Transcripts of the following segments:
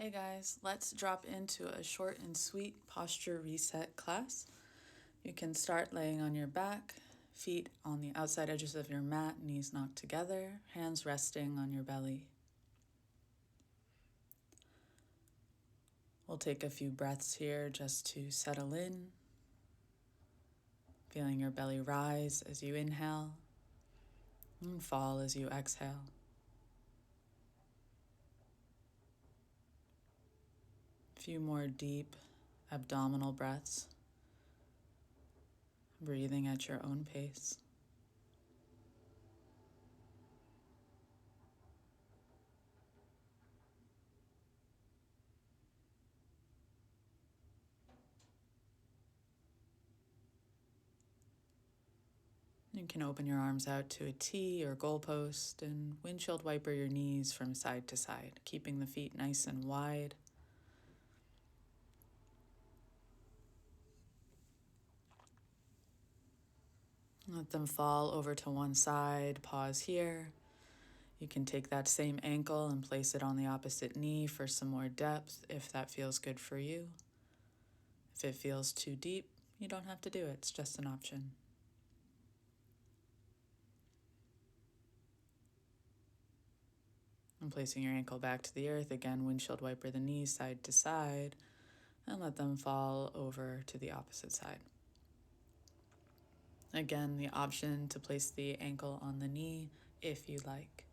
Hey guys, let's drop into a short and sweet posture reset class. You can start laying on your back, feet on the outside edges of your mat, knees knocked together, hands resting on your belly. We'll take a few breaths here just to settle in, feeling your belly rise as you inhale and fall as you exhale. A few more deep abdominal breaths, breathing at your own pace. You can open your arms out to a T or goalpost and windshield wiper your knees from side to side, keeping the feet nice and wide. Let them fall over to one side. Pause here. You can take that same ankle and place it on the opposite knee for some more depth if that feels good for you. If it feels too deep, you don't have to do it. It's just an option. And placing your ankle back to the earth, again, windshield wiper the knees side to side and let them fall over to the opposite side. Again, the option to place the ankle on the knee if you like.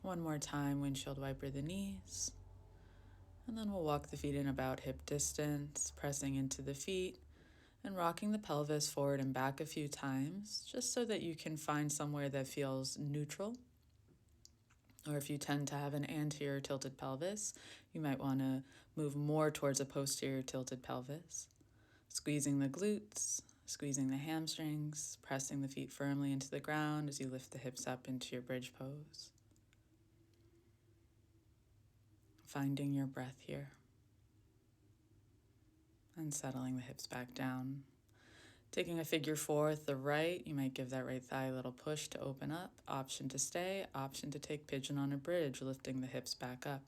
One more time, windshield wiper the knees. And then we'll walk the feet in about hip distance, pressing into the feet and rocking the pelvis forward and back a few times, just so that you can find somewhere that feels neutral. Or if you tend to have an anterior tilted pelvis, you might want to move more towards a posterior tilted pelvis. Squeezing the glutes, squeezing the hamstrings, pressing the feet firmly into the ground as you lift the hips up into your bridge pose. Finding your breath here. And settling the hips back down. Taking a figure four with the right, you might give that right thigh a little push to open up. Option to stay, option to take pigeon on a bridge, lifting the hips back up.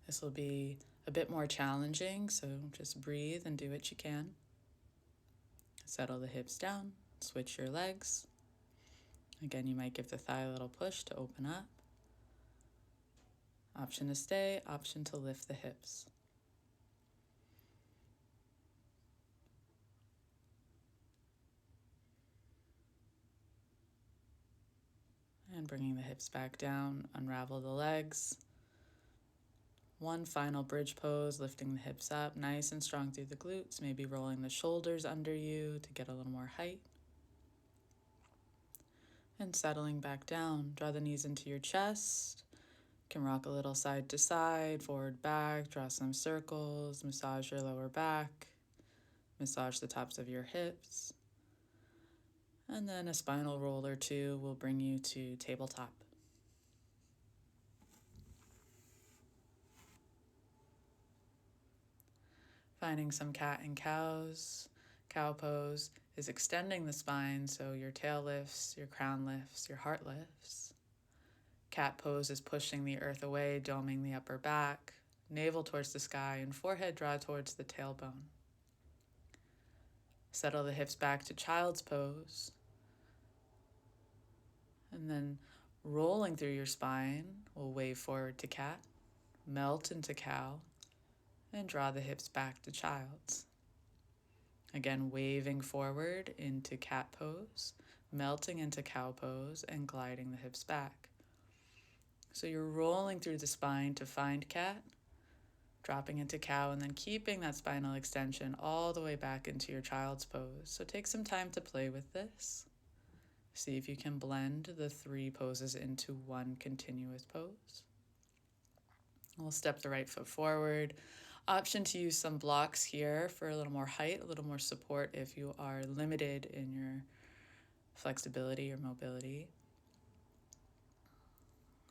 This will be a bit more challenging, so just breathe and do what you can. Settle the hips down, switch your legs. Again, you might give the thigh a little push to open up. Option to stay, option to lift the hips. And bringing the hips back down, unravel the legs. One final bridge pose, lifting the hips up, nice and strong through the glutes, maybe rolling the shoulders under you to get a little more height. And settling back down, draw the knees into your chest. Can rock a little side to side, forward, back, draw some circles, massage your lower back, massage the tops of your hips. And then a spinal roll or two will bring you to tabletop. Finding some cat and cows. Cow pose is extending the spine so your tail lifts, your crown lifts, your heart lifts. Cat pose is pushing the earth away, doming the upper back, navel towards the sky, and forehead draw towards the tailbone. Settle the hips back to child's pose. And then rolling through your spine, we'll wave forward to cat, melt into cow, and draw the hips back to child's. Again, waving forward into cat pose, melting into cow pose, and gliding the hips back. So you're rolling through the spine to find cat, dropping into cow, and then keeping that spinal extension all the way back into your child's pose. So take some time to play with this. See if you can blend the three poses into one continuous pose. We'll step the right foot forward. Option to use some blocks here for a little more height, a little more support if you are limited in your flexibility or mobility.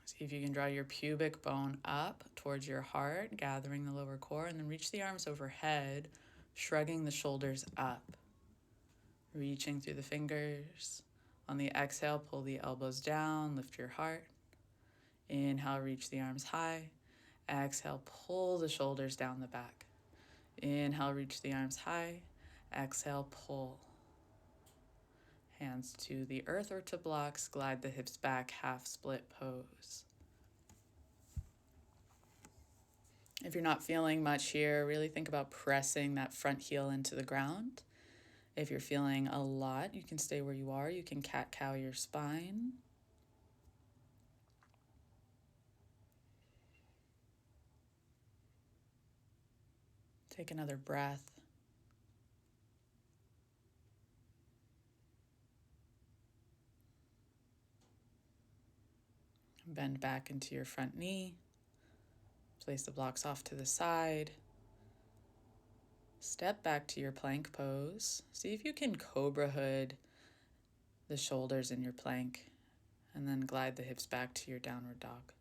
See if you can draw your pubic bone up towards your heart, gathering the lower core, and then reach the arms overhead, shrugging the shoulders up, reaching through the fingers. On the exhale, pull the elbows down, lift your heart. Inhale, reach the arms high. Exhale, pull the shoulders down the back. Inhale, reach the arms high. Exhale, pull. Hands to the earth or to blocks, glide the hips back, half split pose. If you're not feeling much here, really think about pressing that front heel into the ground. If you're feeling a lot, you can stay where you are. You can cat-cow your spine. Take another breath. Bend back into your front knee. Place the blocks off to the side. Step back to your plank pose. See if you can cobra hood the shoulders in your plank, and then glide the hips back to your downward dog.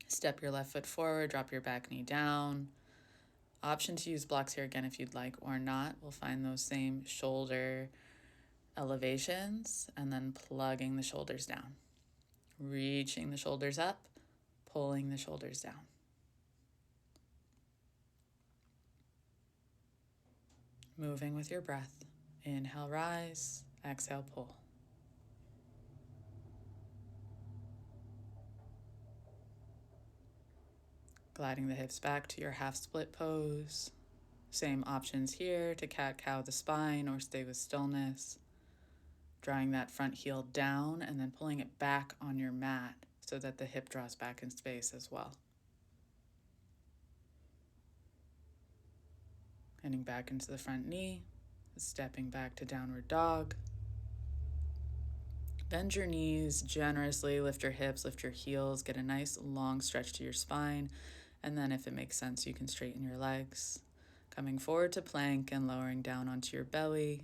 Step your left foot forward, drop your back knee down. Option to use blocks here again if you'd like or not. We'll find those same shoulder elevations and then plugging the shoulders down. Reaching the shoulders up, pulling the shoulders down. Moving with your breath. Inhale, rise. Exhale, pull. Gliding the hips back to your half split pose. Same options here to cat-cow the spine or stay with stillness. Drawing that front heel down and then pulling it back on your mat so that the hip draws back in space as well. Heading back into the front knee, stepping back to downward dog. Bend your knees generously, lift your hips, lift your heels, get a nice long stretch to your spine, and then if it makes sense, you can straighten your legs. Coming forward to plank and lowering down onto your belly.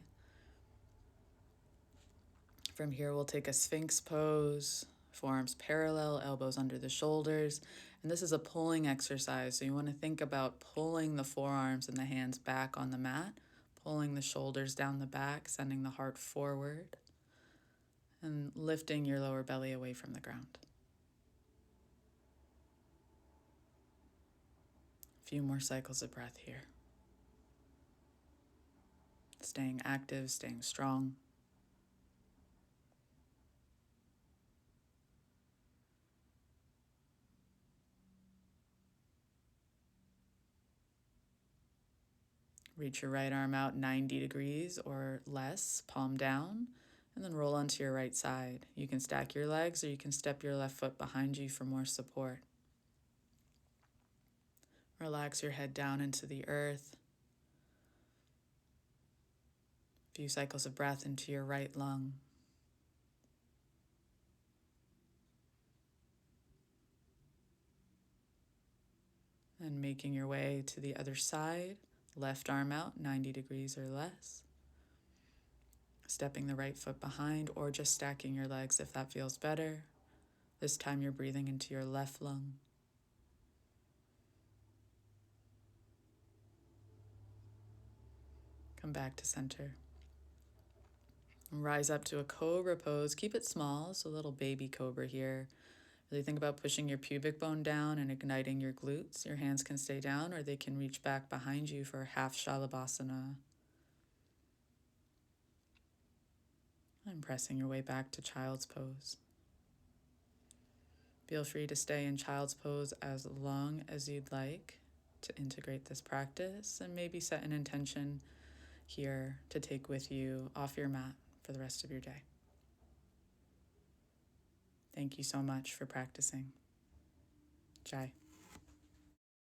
From here, we'll take a Sphinx pose, forearms parallel, elbows under the shoulders. And this is a pulling exercise, so you want to think about pulling the forearms and the hands back on the mat, pulling the shoulders down the back, sending the heart forward, and lifting your lower belly away from the ground. A few more cycles of breath here. Staying active, staying strong. Reach your right arm out 90 degrees or less, palm down, and then roll onto your right side. You can stack your legs or you can step your left foot behind you for more support. Relax your head down into the earth. A few cycles of breath into your right lung. And making your way to the other side, left arm out 90 degrees or less. Stepping the right foot behind or just stacking your legs if that feels better. This time you're breathing into your left lung. Come back to center. Rise up to a cobra pose. Keep it small, so a little baby cobra here. Really think about pushing your pubic bone down and igniting your glutes. Your hands can stay down or they can reach back behind you for half shalabhasana. And pressing your way back to child's pose. Feel free to stay in child's pose as long as you'd like to integrate this practice, and maybe set an intention here to take with you off your mat for the rest of your day. Thank you so much for practicing. Jai.